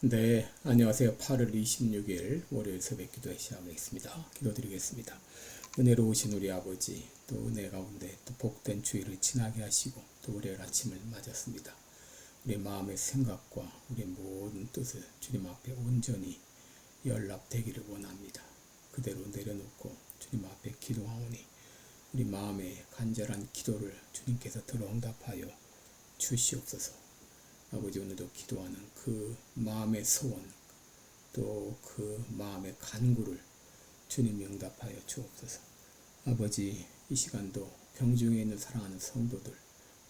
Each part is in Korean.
네, 안녕하세요. 8월 26일 월요일 새벽 기도회 시작하겠습니다. 기도드리겠습니다. 은혜로우신 우리 아버지, 또 은혜 가운데 또 복된 주일을 지나게 하시고 또 월요일 아침을 맞았습니다. 우리 마음의 생각과 우리 모든 뜻을 주님 앞에 온전히 연락되기를 원합니다. 그대로 내려놓고 주님 앞에 기도하오니 우리 마음의 간절한 기도를 주님께서 들어 응답하여 주시옵소서. 아버지, 오늘도 기도하는 그 마음의 소원, 또 그 마음의 간구를 주님이 응답하여 주옵소서. 아버지, 이 시간도 병중에 있는 사랑하는 성도들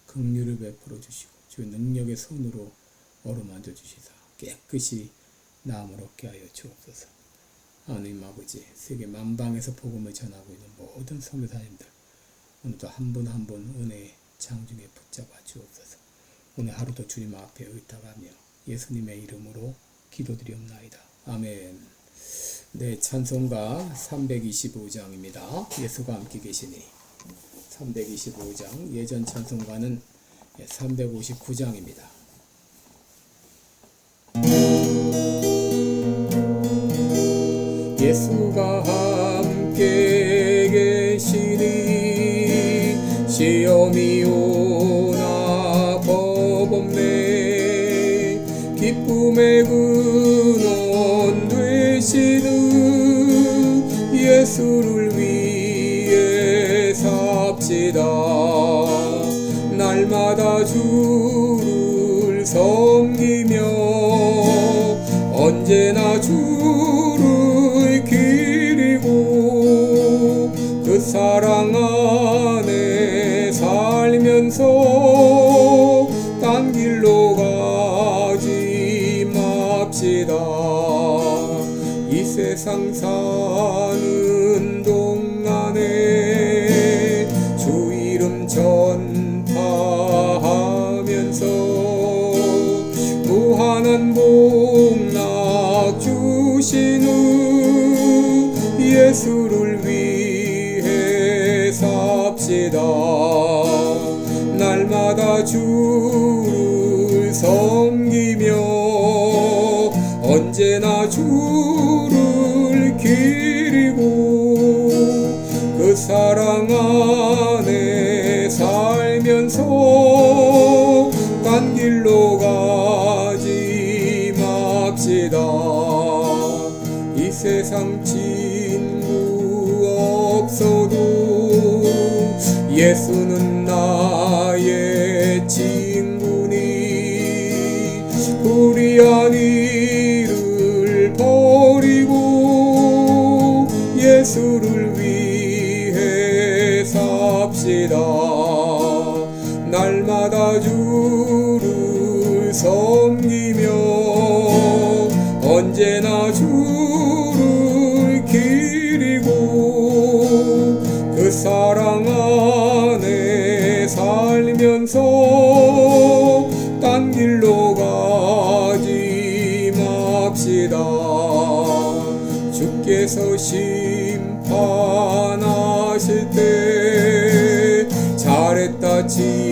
긍휼을 베풀어 주시고 주의 능력의 손으로 어루만져 주시사 깨끗이 나음을 얻게 하여 주옵소서. 하나님 아버지, 세계 만방에서 복음을 전하고 있는 모든 선교사님들 오늘도 한 분 한 분 은혜의 장중에 붙잡아 주옵소서. 오늘 하루도 주님 앞에 의탁하며 예수님의 이름으로 기도드리옵나이다. 아멘. 네, 찬송가 325장입니다. 예수가 함께 계시니 325장, 예전 찬송가는 359장입니다. 예수가 함께 계시니 시험이 오나 법없네. 기쁨의 근원 되시는 예수를 위해 삽시다. 날마다 주를 섬기며 언제나 주를 기리고 그 사랑 안에 살면서 딴 길로 가지 맙시다. 이 세상 사는 동안에 주 이름 전파하면서 무한한 복락 주시는 예수를 위해 삽시다. 날마다 주를 섬기며 언제나 주를 기리고 그 사랑 안에 살면서 딴 길로 가지 맙시다. 이 세상 친구 없어도 예수는 나의 친구니 불의한 일을 버리고 예수를 위해 삽시다. 날마다 주를 섬기며 언제나 주를 기리고 그 사랑 안에 살면서 딴 길로 가지 맙시다. 주께서 심판하실 때 잘했다 칭찬하리니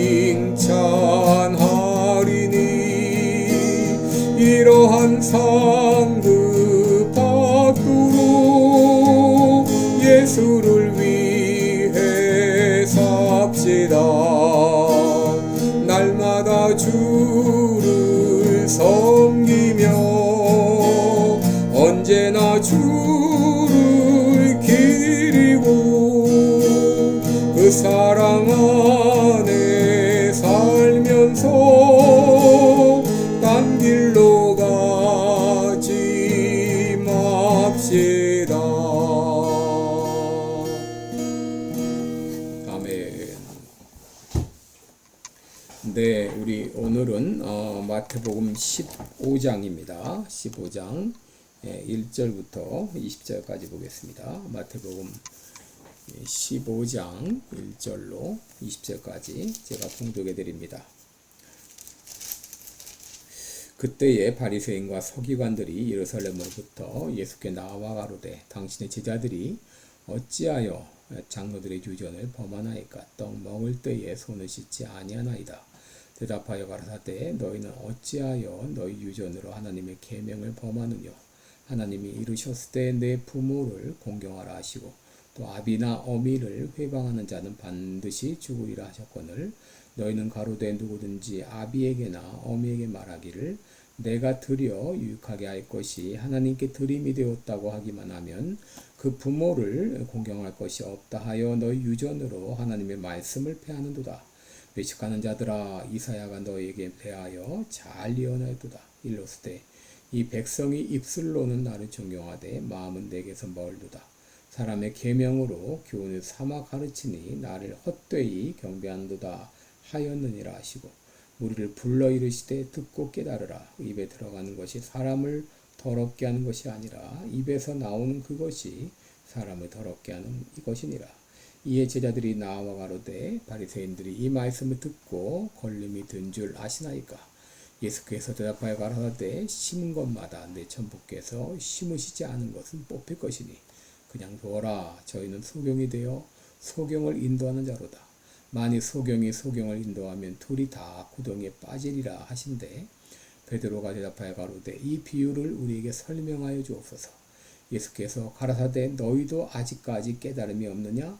이러한 상급 받도록 예수를 위해 삽시다. 날마다 주를 섬기며 언제나 주를 기리고 그 사랑 안에 살면서 딴 길로 가지 맙시다. 아멘. 네, 우리 오늘은 마태복음 15장입니다. 15장 1절부터 20절까지 보겠습니다. 마태복음 15장 1절로 20절까지 제가 봉독해 드립니다. 그때에 바리새인과 서기관들이 예루살렘으로부터 예수께 나와 가로되 당신의 제자들이 어찌하여 장로들의 유전을 범하나이까? 떡 먹을 때에 손을 씻지 아니하나이다. 대답하여 가라사대 너희는 어찌하여 너희 유전으로 하나님의 계명을 범하느뇨. 하나님이 이르셨을 때 내 부모를 공경하라 하시고 또 아비나 어미를 회방하는 자는 반드시 죽으리라 하셨거늘 너희는 가로되 누구든지 아비에게나 어미에게 말하기를 내가 드려 유익하게 할 것이 하나님께 드림이 되었다고 하기만 하면 그 부모를 공경할 것이 없다 하여 너희 유전으로 하나님의 말씀을 폐하는도다. 외식하는 자들아 이사야가 너희에게 대하여 잘 예언하였도다. 일렀을 때 이 백성이 입술로는 나를 존경하되 마음은 내게서 멀도다. 사람의 계명으로 교훈을 삼아 가르치니 나를 헛되이 경배하는도다 하였느니라 하시고 우리를 불러 이르시되 듣고 깨달으라. 입에 들어가는 것이 사람을 더럽게 하는 것이 아니라 입에서 나오는 그것이 사람을 더럽게 하는 이것이니라. 이에 제자들이 나와 가로되 바리새인들이 이 말씀을 듣고 걸림이 든 줄 아시나이까. 예수께서 대답하여 가라사대 심은 것마다 내 천부께서 심으시지 않은 것은 뽑힐 것이니 그냥 두어라. 저희는 소경이 되어 소경을 인도하는 자로다. 만일 소경이 소경을 인도하면 둘이 다 구덩이에 빠지리라 하신대. 베드로가 대답하여 가로되 이 비유를 우리에게 설명하여 주옵소서. 예수께서 가라사대 너희도 아직까지 깨달음이 없느냐?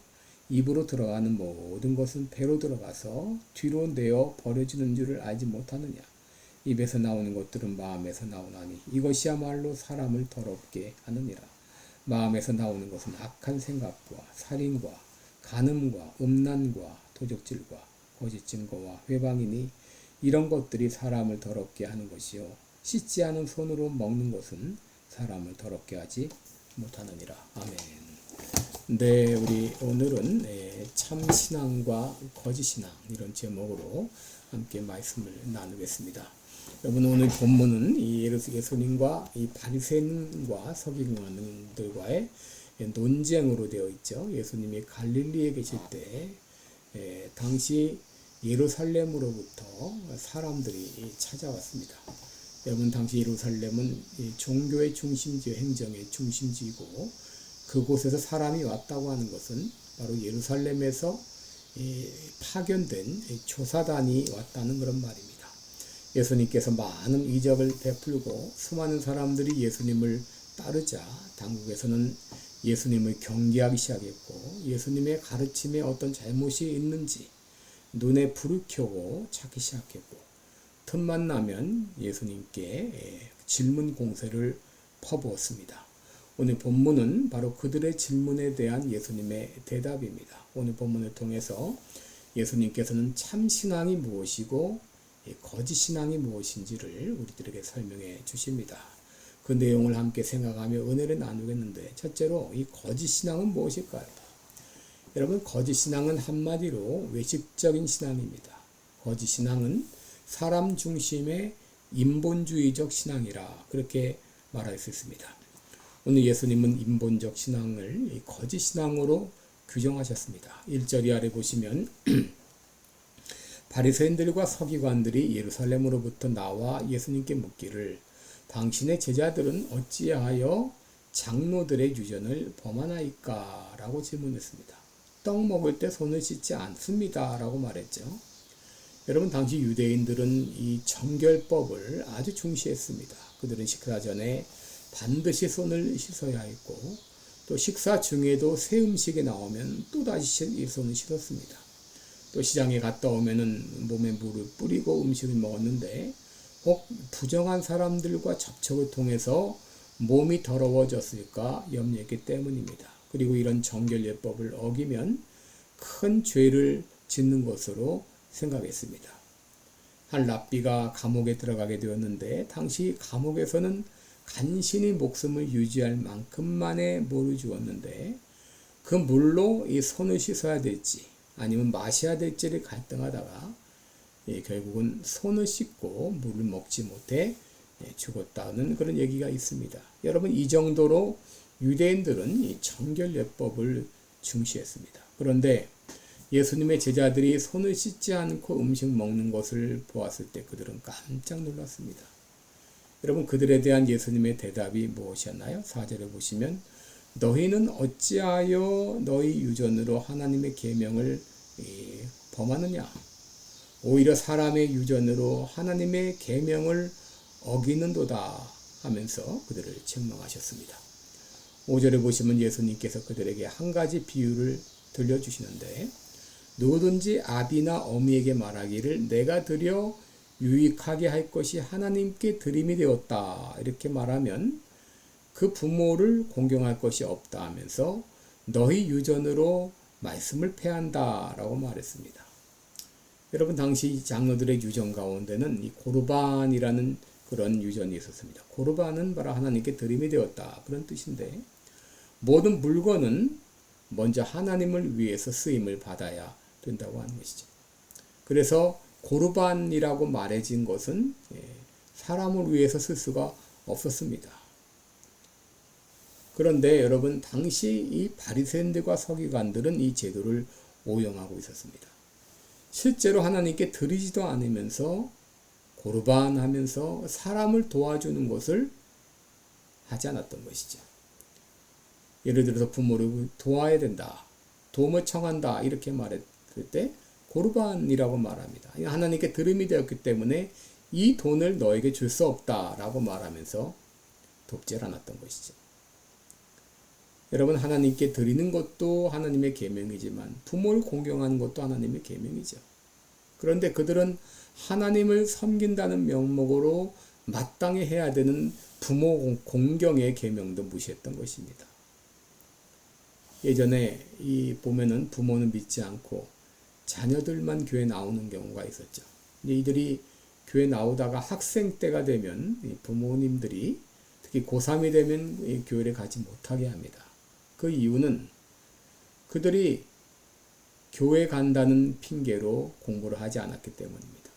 입으로 들어가는 모든 것은 배로 들어가서 뒤로 내어 버려지는 줄을 알지 못하느냐? 입에서 나오는 것들은 마음에서 나오나니 이것이야말로 사람을 더럽게 하느니라. 마음에서 나오는 것은 악한 생각과 살인과 간음과 음란과 도적질과 거짓 증거와 회방이니 이런 것들이 사람을 더럽게 하는 것이요 씻지 않은 손으로 먹는 것은 사람을 더럽게 하지 못하느니라. 아멘. 네, 우리 오늘은 참신앙과 거짓신앙 이런 제목으로 함께 말씀을 나누겠습니다. 여러분 오늘 본문은 이 예수님과 이 바리새인과 서기관들과의 논쟁으로 되어 있죠. 예수님이 갈릴리에 계실 때 당시 예루살렘으로부터 사람들이 찾아왔습니다. 여러분 당시 예루살렘은 종교의 중심지, 행정의 중심지이고 그곳에서 사람이 왔다고 하는 것은 바로 예루살렘에서 파견된 조사단이 왔다는 그런 말입니다. 예수님께서 많은 이적을 베풀고 수많은 사람들이 예수님을 따르자 당국에서는 예수님을 경계하기 시작했고 예수님의 가르침에 어떤 잘못이 있는지 눈에 불을 켜고 찾기 시작했고 틈만 나면 예수님께 질문 공세를 퍼부었습니다. 오늘 본문은 바로 그들의 질문에 대한 예수님의 대답입니다. 오늘 본문을 통해서 예수님께서는 참신앙이 무엇이고 거짓신앙이 무엇인지를 우리들에게 설명해 주십니다. 그 내용을 함께 생각하며 은혜를 나누겠는데 첫째로 이 거짓신앙은 무엇일까요? 여러분 거짓신앙은 한마디로 외식적인 신앙입니다. 거짓신앙은 사람 중심의 인본주의적 신앙이라 그렇게 말할 수 있습니다. 오늘 예수님은 인본적 신앙을 거짓신앙으로 규정하셨습니다. 1절 아래 보시면 바리새인들과 서기관들이 예루살렘으로부터 나와 예수님께 묻기를 당신의 제자들은 어찌하여 장로들의 유전을 범하나이까? 라고 질문했습니다. 떡 먹을 때 손을 씻지 않습니다. 라고 말했죠. 여러분 당시 유대인들은 이 정결법을 아주 중시했습니다. 그들은 식사 전에 반드시 손을 씻어야 했고 또 식사 중에도 새 음식이 나오면 또다시 이 손을 씻었습니다. 또 시장에 갔다 오면은 몸에 물을 뿌리고 음식을 먹었는데 혹 부정한 사람들과 접촉을 통해서 몸이 더러워졌을까 염려했기 때문입니다. 그리고 이런 정결예법을 어기면 큰 죄를 짓는 것으로 생각했습니다. 한 랍비가 감옥에 들어가게 되었는데 당시 감옥에서는 간신히 목숨을 유지할 만큼만의 물을 주었는데 그 물로 이 손을 씻어야 될지 아니면 마셔야 될지를 갈등하다가 결국은 손을 씻고 물을 먹지 못해 죽었다는 그런 얘기가 있습니다. 여러분 이 정도로 유대인들은 이 정결예법을 중시했습니다. 그런데 예수님의 제자들이 손을 씻지 않고 음식 먹는 것을 보았을 때 그들은 깜짝 놀랐습니다. 여러분 그들에 대한 예수님의 대답이 무엇이었나요? 4절을 보시면 너희는 어찌하여 너희 유전으로 하나님의 계명을 범하느냐? 오히려 사람의 유전으로 하나님의 계명을 어기는도다 하면서 그들을 책망하셨습니다. 5절에 보시면 예수님께서 그들에게 한 가지 비유를 들려주시는데, 누구든지 아비나 어미에게 말하기를 내가 드려 유익하게 할 것이 하나님께 드림이 되었다 이렇게 말하면 그 부모를 공경할 것이 없다 하면서 너희 유전으로 말씀을 패한다 라고 말했습니다. 여러분, 당시 장로들의 유전 가운데는 이 고르반이라는 그런 유전이 있었습니다. 고르반은 바로 하나님께 드림이 되었다 그런 뜻인데, 모든 물건은 먼저 하나님을 위해서 쓰임을 받아야 된다고 하는 것이죠. 그래서 고르반이라고 말해진 것은 사람을 위해서 쓸 수가 없었습니다. 그런데 여러분, 당시 이 바리새인들과 서기관들은 이 제도를 오용하고 있었습니다. 실제로 하나님께 드리지도 않으면서 고르반 하면서 사람을 도와주는 것을 하지 않았던 것이죠. 예를 들어서 부모를 도와야 된다, 도움을 청한다 이렇게 말했을 때 고르반이라고 말합니다. 하나님께 드림이 되었기 때문에 이 돈을 너에게 줄 수 없다라고 말하면서 돕질 않았던 것이죠. 여러분, 하나님께 드리는 것도 하나님의 계명이지만 부모를 공경하는 것도 하나님의 계명이죠. 그런데 그들은 하나님을 섬긴다는 명목으로 마땅히 해야 되는 부모 공경의 계명도 무시했던 것입니다. 예전에 보면은 부모는 믿지 않고 자녀들만 교회 나오는 경우가 있었죠. 이들이 교회 나오다가 학생 때가 되면 부모님들이 특히 고3이 되면 교회를 가지 못하게 합니다. 그 이유는 그들이 교회 간다는 핑계로 공부를 하지 않았기 때문입니다.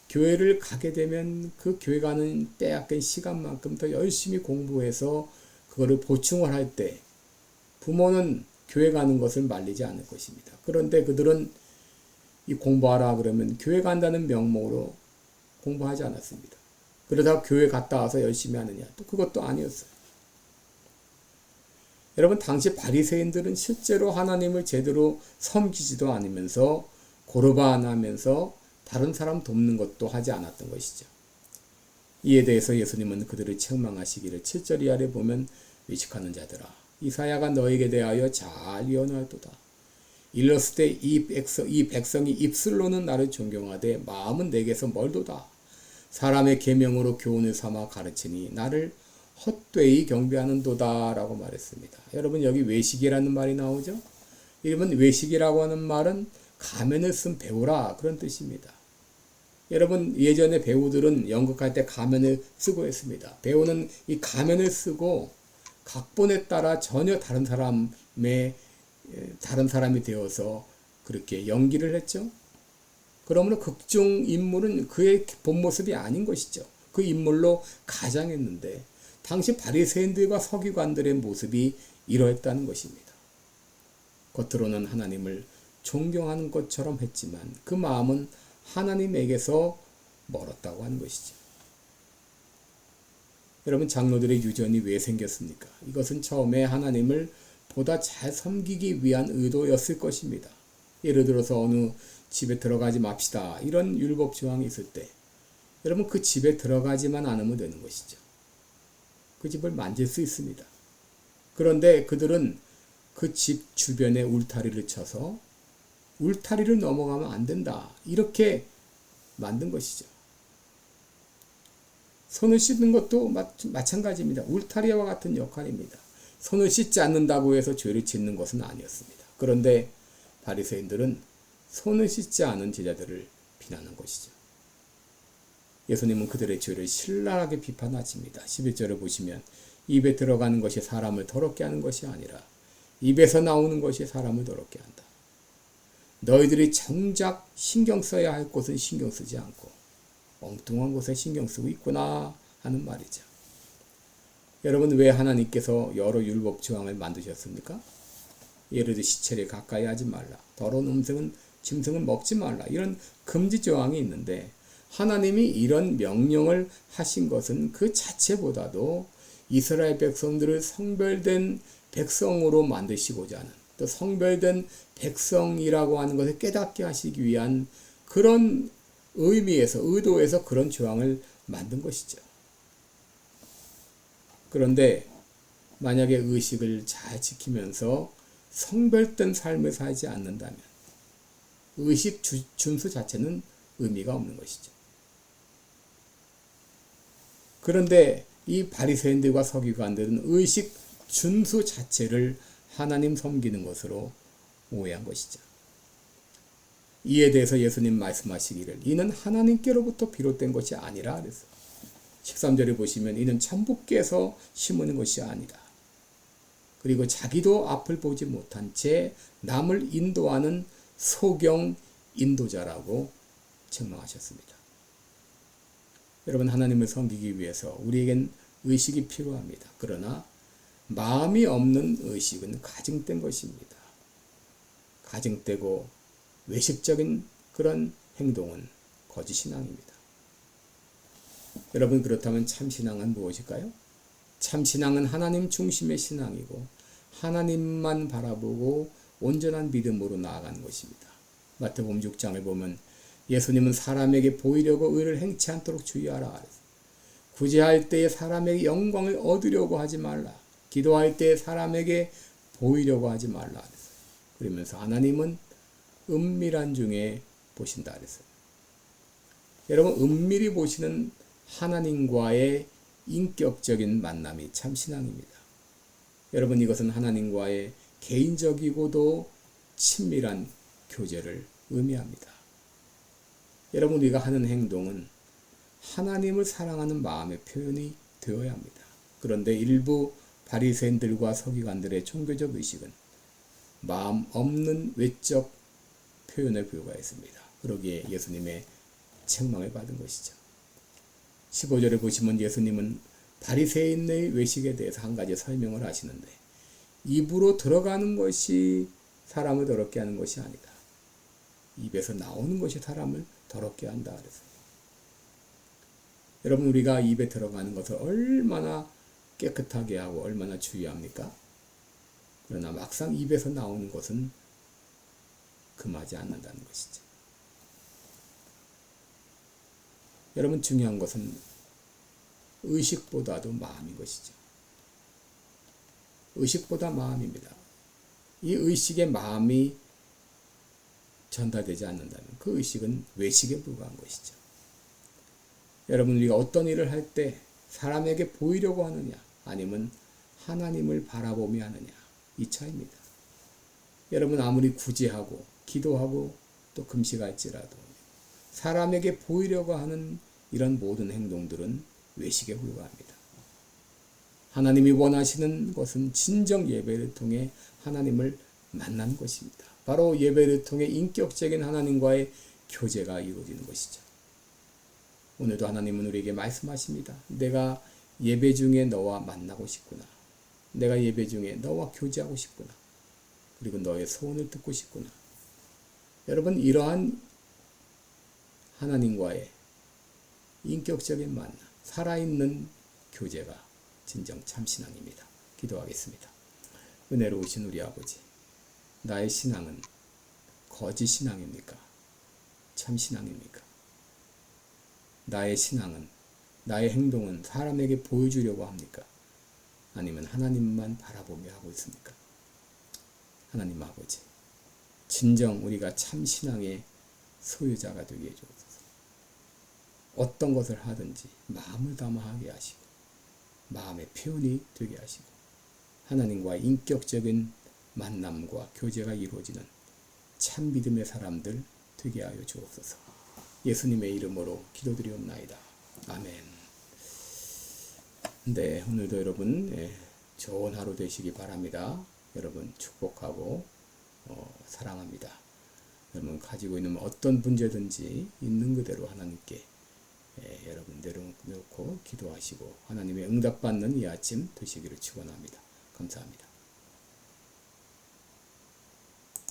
교회를 가게 되면 그 교회 가는 빼앗긴 시간만큼 더 열심히 공부해서 그거를 보충을 할 때 부모는 교회 가는 것을 말리지 않을 것입니다. 그런데 그들은 이 공부하라 그러면 교회 간다는 명목으로 공부하지 않았습니다. 그러다가 교회 갔다 와서 열심히 하느냐? 또 그것도 아니었어요. 여러분, 당시 바리새인들은 실제로 하나님을 제대로 섬기지도 않으면서 고르반하면서 다른 사람 돕는 것도 하지 않았던 것이죠. 이에 대해서 예수님은 그들을 책망하시기를 7절 이하를 보면 외식하는 자들아, 이사야가 너에게 대하여 잘 예언하였도다. 일렀을 때 이 백성이 입술로는 나를 존경하되 마음은 내게서 멀도다. 사람의 계명으로 교훈을 삼아 가르치니 나를 헛되이 경배하는도다 라고 말했습니다. 여러분, 여기 외식이라는 말이 나오죠. 이러면 외식이라고 하는 말은 가면을 쓴 배우라 그런 뜻입니다. 여러분, 예전에 배우들은 연극할 때 가면을 쓰고 했습니다. 배우는 이 가면을 쓰고 각본에 따라 전혀 다른 사람이 되어서 그렇게 연기를 했죠. 그러므로 극중 인물은 그의 본 모습이 아닌 것이죠. 그 인물로 가장했는데 당시 바리새인들과 서기관들의 모습이 이러했다는 것입니다. 겉으로는 하나님을 존경하는 것처럼 했지만 그 마음은 하나님에게서 멀었다고 하는 것이죠. 여러분, 장로들의 유전이 왜 생겼습니까? 이것은 처음에 하나님을 보다 잘 섬기기 위한 의도였을 것입니다. 예를 들어서 어느 집에 들어가지 맙시다 이런 율법 조항이 있을 때 여러분, 그 집에 들어가지만 않으면 되는 것이죠. 그 집을 만질 수 있습니다. 그런데 그들은 그 집 주변에 울타리를 쳐서 울타리를 넘어가면 안 된다 이렇게 만든 것이죠. 손을 씻는 것도 마찬가지입니다. 울타리와 같은 역할입니다. 손을 씻지 않는다고 해서 죄를 짓는 것은 아니었습니다. 그런데 바리새인들은 손을 씻지 않은 제자들을 비난한 것이죠. 예수님은 그들의 죄를 신랄하게 비판하십니다. 11절을 보시면 입에 들어가는 것이 사람을 더럽게 하는 것이 아니라 입에서 나오는 것이 사람을 더럽게 한다. 너희들이 정작 신경 써야 할 곳은 신경 쓰지 않고 엉뚱한 곳에 신경 쓰고 있구나 하는 말이죠. 여러분, 왜 하나님께서 여러 율법 조항을 만드셨습니까? 예를 들어 시체를 가까이 하지 말라, 더러운 짐승은 먹지 말라, 이런 금지 조항이 있는데 하나님이 이런 명령을 하신 것은 그 자체보다도 이스라엘 백성들을 성별된 백성으로 만드시고자 하는, 또 성별된 백성이라고 하는 것을 깨닫게 하시기 위한 그런 의미에서 의도에서 그런 조항을 만든 것이죠. 그런데 만약에 의식을 잘 지키면서 성별된 삶을 살지 않는다면 의식 준수 자체는 의미가 없는 것이죠. 그런데 이 바리새인들과 서기관들은 의식 준수 자체를 하나님 섬기는 것으로 오해한 것이죠. 이에 대해서 예수님 말씀하시기를 이는 하나님께로부터 비롯된 것이 아니라 그랬어요. 13절에 보시면 이는 천부께서 심은 것이 아니다. 그리고 자기도 앞을 보지 못한 채 남을 인도하는 소경 인도자라고 책망하셨습니다. 여러분, 하나님을 섬기기 위해서 우리에겐 의식이 필요합니다. 그러나 마음이 없는 의식은 가증된 것입니다. 가증되고 외식적인 그런 행동은 거짓신앙입니다. 여러분, 그렇다면 참신앙은 무엇일까요? 참신앙은 하나님 중심의 신앙이고 하나님만 바라보고 온전한 믿음으로 나아가는 것입니다. 마태복음 6장을 보면 예수님은 사람에게 보이려고 의를 행치 않도록 주의하라. 구제할 때에 사람에게 영광을 얻으려고 하지 말라. 기도할 때에 사람에게 보이려고 하지 말라. 그러면서 하나님은 은밀한 중에 보신다 그랬어요. 여러분, 은밀히 보시는 하나님과의 인격적인 만남이 참신앙입니다. 여러분, 이것은 하나님과의 개인적이고도 친밀한 교제를 의미합니다. 여러분, 우리가 하는 행동은 하나님을 사랑하는 마음의 표현이 되어야 합니다. 그런데 일부 바리새인들과 서기관들의 종교적 의식은 마음 없는 외적 표현에 불과했습니다. 그러기에 예수님의 책망을 받은 것이죠. 15절에 보시면 예수님은 바리새인의 외식에 대해서 한 가지 설명을 하시는데 입으로 들어가는 것이 사람을 더럽게 하는 것이 아니다. 입에서 나오는 것이 사람을 더럽게 한다 그랬어요. 여러분, 우리가 입에 들어가는 것을 얼마나 깨끗하게 하고 얼마나 주의합니까? 그러나 막상 입에서 나오는 것은 금하지 않는다는 것이죠. 여러분, 중요한 것은 의식보다도 마음인 것이죠. 의식보다 마음입니다. 이 의식의 마음이 전달되지 않는다면 그 의식은 외식에 불과한 것이죠. 여러분, 우리가 어떤 일을 할 때 사람에게 보이려고 하느냐 아니면 하나님을 바라보며 하느냐, 이 차이입니다. 여러분, 아무리 구제하고 기도하고 또 금식할지라도 사람에게 보이려고 하는 이런 모든 행동들은 외식에 불과합니다. 하나님이 원하시는 것은 진정 예배를 통해 하나님을 만난 것입니다. 바로 예배를 통해 인격적인 하나님과의 교제가 이루어지는 것이죠. 오늘도 하나님은 우리에게 말씀하십니다. 내가 예배 중에 너와 만나고 싶구나. 내가 예배 중에 너와 교제하고 싶구나. 그리고 너의 소원을 듣고 싶구나. 여러분, 이러한 하나님과의 인격적인 만남, 살아있는 교제가 진정 참신앙입니다. 기도하겠습니다. 은혜로우신 우리 아버지, 나의 신앙은 거짓 신앙입니까? 참신앙입니까? 나의 신앙은, 나의 행동은 사람에게 보여주려고 합니까? 아니면 하나님만 바라보며 하고 있습니까? 하나님 아버지, 진정 우리가 참신앙의 소유자가 되게 해주옵소서. 어떤 것을 하든지 마음을 담아 하게 하시고 마음의 표현이 되게 하시고 하나님과 인격적인 만남과 교제가 이루어지는 참 믿음의 사람들 되게 하여 주옵소서. 예수님의 이름으로 기도드리옵나이다. 아멘. 네, 오늘도 여러분 좋은 하루 되시기 바랍니다. 여러분 축복하고 사랑합니다. 여러분 가지고 있는 어떤 문제든지 있는 그대로 하나님께 여러분 내려놓고 기도하시고 하나님의 응답받는 이 아침 되시기를 축원합니다. 감사합니다.